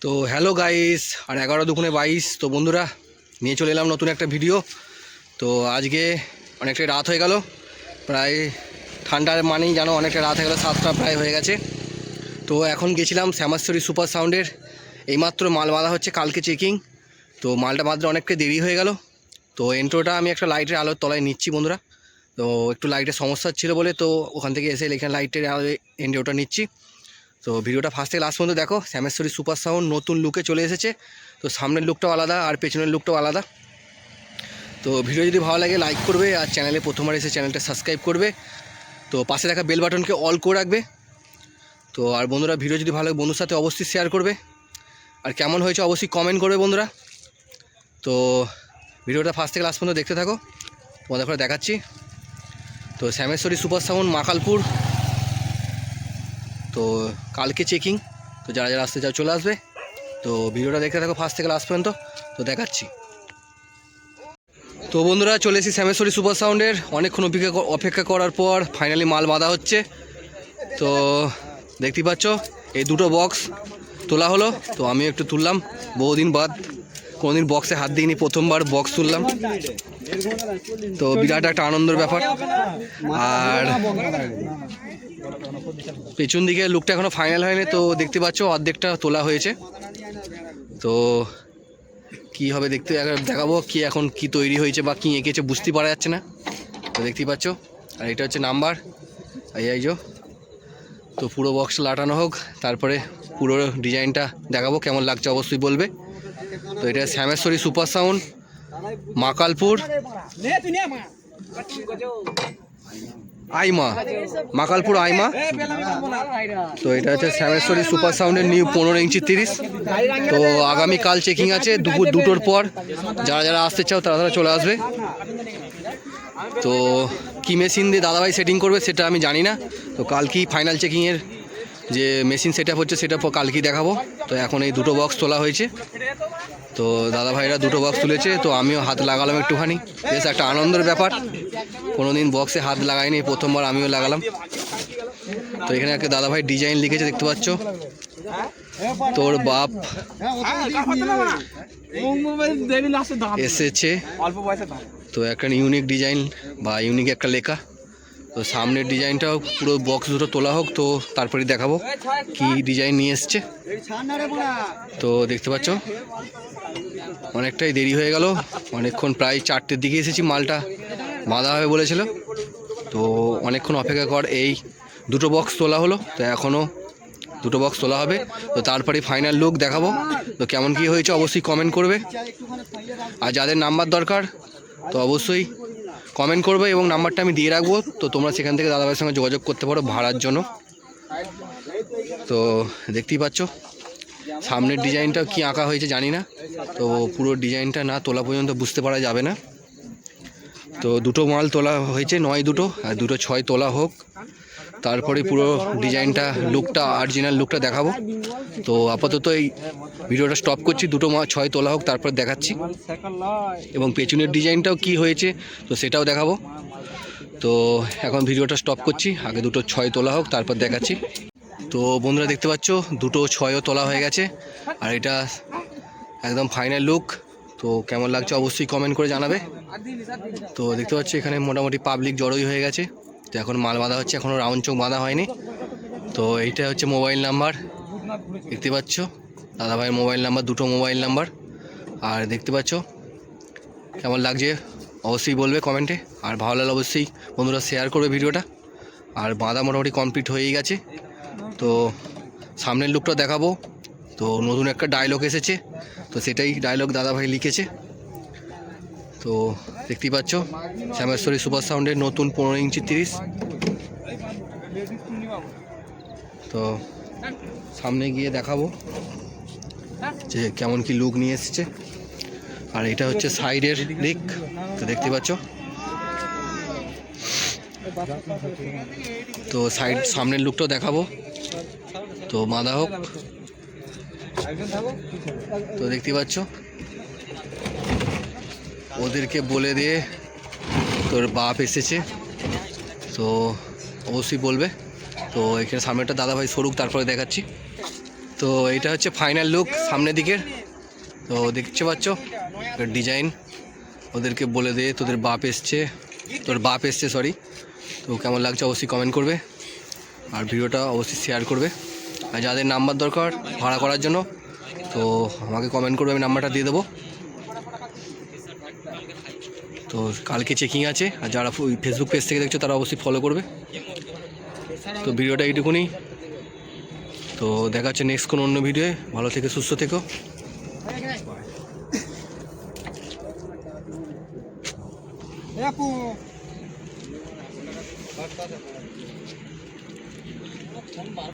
তো hello guys, আর 11 দুগুণে 22। তো বন্ধুরা, নিয়ে চলে এলাম নতুন একটা ভিডিও। তো আজকে অনেকটাই রাত হয়ে গেল, প্রায় ঠান্ডার মানেই জানো অনেকটা রাত হয়ে গেল, 7টা প্রায় হয়ে গেছে। তো এখন গেছিলাম শ্যামাশ্বরী সুপার সাউন্ডের, এইমাত্র মাল বাঁধা হচ্ছে, কালকে চেকিং। তো মালটা বাঁধতে অনেকটা দেরি হয়ে গেল। তো এন্ট্রোটা আমি একটা লাইটের আলোর তলায় নিচ্ছি বন্ধুরা। তো একটু লাইটের সমস্যা ছিল বলে তো ওখান থেকে এসে এখানে লাইটের আলোয় এন্ট্রোটা নিচ্ছি। তো ভিডিওটা ফার্স্ট থেকে লাস্ট পর্যন্ত দেখো। শ্যামেশ্বরী সুপার সাউন্ড নতুন লুকে চলে এসেছে। তো সামনের লুকটাও আলাদা আর পেছনের লুকটাও আলাদা। তো ভিডিও যদি ভালো লাগে লাইক করবে, আর চ্যানেলে প্রথমবার এসে চ্যানেলটা সাবস্ক্রাইব করবে। তো পাশে থাকা বেল বাটনকে অল করে রাখবে। তো আর বন্ধুরা, ভিডিও যদি ভালো লাগে বন্ধুর সাথে অবশ্যই শেয়ার করবে, আর কেমন হয়েছে অবশ্যই কমেন্ট করবে বন্ধুরা। তো ভিডিওটা ফার্স্ট থেকে লাস্ট পর্যন্ত দেখতে থাকো, তোমাদের করে দেখাচ্ছি। তো শ্যামেশ্বরী সুপার সাউন্ড মাকালপুর, তো কালকে চেকিং। তো যারা যারা আসতে চাও চলে আসবে। তো ভিডিওটা দেখতে থাকো ফার্স্ট থেকে লাস্ট পর্যন্ত, তো দেখাচ্ছি। তো বন্ধুরা, চলে এসেছি শ্যামেশ্বরী সুপার সাউন্ডের। অনেকক্ষণ অপেক্ষা করার পর ফাইনালি মাল বাঁধা হচ্ছে। তো দেখতেই পাচ্ছ, এই দুটো বক্স তোলা হলো। তো আমি একটু তুললাম, বহুদিন বাদ, কোনোদিন বক্সে হাত দিইনি, প্রথমবার বক্স তুললাম। তো বিরাট একটা আনন্দের ব্যাপার। আর পেছন দিকে লুকটা এখনও ফাইনাল হয়নি, তো দেখতে পাচ্ছ অর্ধেকটা তোলা হয়েছে। তো কি হবে দেখতে দেখাবো, কি এখন কি তৈরি হয়েছে বা কি এঁকেছে বুঝতে পারা যাচ্ছে না। তো দেখতেই পাচ্ছ, আর এটা হচ্ছে নাম্বার, এই যে। তো পুরো বক্স লাটানো হোক, তারপরে পুরো ডিজাইনটা দেখাবো, কেমন লাগছে অবশ্যই বলবে। তো এটা শ্যামেশ্বরী সুপার সাউন্ড মাকালপুর আইমা, মাকালপুর আইমা। তো এটা হচ্ছে শ্যামেশ্বরী সুপার সাউন্ডের নিউ 15 ইঞ্চি 30। তো আগামীকাল চেকিং আছে দুপুর 2টোর পর। যারা যারা আসতে চাও তারা তারা চলে আসবে। তো কি মেশিন দিয়ে দাদাভাই সেটিং করবে সেটা আমি জানি না। তো কালকেই ফাইনাল চেকিংয়ের যে মেশিন সেট আপ হচ্ছে সেটা কালকেই দেখাবো। তো এখন এই দুটো বক্স তোলা হয়েছে। তো দাদাভাইরা দুটো বক্স তুলেছে, তো আমিও হাত লাগালাম একটুখানি, বেশ একটা আনন্দের ব্যাপার। কোনোদিন বক্সে হাত লাগাইনি, প্রথমবার আমিও লাগালাম। তো এখানে একটা দাদাভাই ডিজাইন লিখেছে, দেখতে পাচ্ছ, তোর বাপ এসেছে। তো একটা ইউনিক ডিজাইন বা ইউনিক একটা লেখা। তো সামনের ডিজাইনটাও পুরো বক্স দুটো তোলা হোক, তো তারপরে দেখাবো কি ডিজাইন নিয়ে এসছে। তো দেখতে পাচ্ছ অনেকটাই দেরি হয়ে গেল, অনেকক্ষণ, প্রায় 4টের দিকে এসেছি। মালটা বাঁধা হবে বলেছিল, তো অনেকক্ষণ অপেক্ষা কর এই দুটো বক্স তোলা হলো। তো এখনও দুটো বক্স তোলা হবে, তো তারপরে ফাইনাল লুক দেখাবো। তো কেমন কি হয়েছে অবশ্যই কমেন্ট করবে, আর যাদের নাম্বার দরকার তো অবশ্যই কমেন্ট করবে, এবং নাম্বারটা আমি দিয়ে রাখবো। তো তোমরা সেখান থেকে দাদাভাইয়ের সঙ্গে যোগাযোগ করতে পারো ভাড়ার জন্য। তো দেখতেই পাচ্ছ সামনের ডিজাইনটা কি আঁকা হয়েছে জানি না। তো পুরো ডিজাইনটা না তোলা পর্যন্ত বুঝতে পারা যাবে না। তো দুটো মাল তোলা হয়েছে, 9 দুটো, আর 2 6 তোলা হোক, তারপরে পুরো ডিজাইনটা লুকটা অরিজিনাল লুকটা দেখাবো। তো আপাতত এই ভিডিওটা স্টপ করছি, 2 6 তোলা হোক তারপর দেখাচ্ছি, এবং পেছনের ডিজাইনটাও কি হয়েছে তো সেটাও দেখাবো। তো এখন ভিডিওটা স্টপ করছি, আগে 2 6 তোলা হোক তারপর দেখাচ্ছি। তো বন্ধুরা দেখতে পাচ্ছ 2 6ও তোলা হয়ে গেছে, আর এটা একদম ফাইনাল লুক। তো কেমন লাগছে অবশ্যই কমেন্ট করে জানাবে। তো দেখতে পাচ্ছ এখানে মোটামুটি পাবলিক জড়োই হয়ে গেছে। তো এখন মাল বাঁধা হচ্ছে, এখনও রাউন্ড চোখ বাঁধা হয়নি। তো এইটা হচ্ছে মোবাইল নাম্বার, দেখতে পাচ্ছ দাদাভাইয়ের মোবাইল নাম্বার, 2টো মোবাইল নাম্বার। আর দেখতে পাচ্ছ কেমন লাগছে অবশ্যই বলবে কমেন্টে, আর ভালো লাগলে অবশ্যই বন্ধুরা শেয়ার করবে ভিডিওটা। আর বাঁধা মোটামুটি কমপ্লিট হয়েই গেছে। তো সামনের লুকটা দেখাবো। তো নতুন একটা ডায়লগ এসেছে, তো সেটাই ডায়লগ দাদাভাই লিখেছে। তো দেখতেই পাচ্ছ শ্যামেশ্বরী সুপার সাউন্ডের নতুন 15 ইঞ্চি 30। তো সামনে গিয়ে দেখাবো যে কেমন কি লুক নিয়ে এসেছে। আর এটা হচ্ছে সাইডের দিক, তো দেখতে পাচ্ছ। তো সামনের লুকটাও দেখাবো, তো বাঁধা হোক। তো দেখতে পাচ্ছ ওদেরকে বলে দিয়ে তোর বাপ এসেছে, তো অবশ্যই বলবে। তো এখানে সামনেটা দাদাভাই সরুক তারপরে দেখাচ্ছি। তো এটা হচ্ছে ফাইনাল লুক সামনের দিকের। তো দেখতে পাচ্ছ ডিজাইন, ওদেরকে বলে দে তোর বাপ এসছে সরি। তো কেমন লাগছে অবশ্যই কমেন্ট করবে, আর ভিডিওটা অবশ্যই শেয়ার করবে। আর যাদের নাম্বার দরকার ভাড়া করার জন্য তো আমাকে কমেন্ট করবে, আমি নাম্বারটা দিয়ে দেবো। তো কালকে চেকিং আছে, আর যারা ফেসবুক পেজ থেকে দেখছো তারা অবশ্যই ফলো করবে। তো ভিডিওটা এইটুকুনি। তো দেখা হচ্ছে নেক্সট কোনো অন্য ভিডিওয়ে। ভালো থেকে সুস্থ থেকো।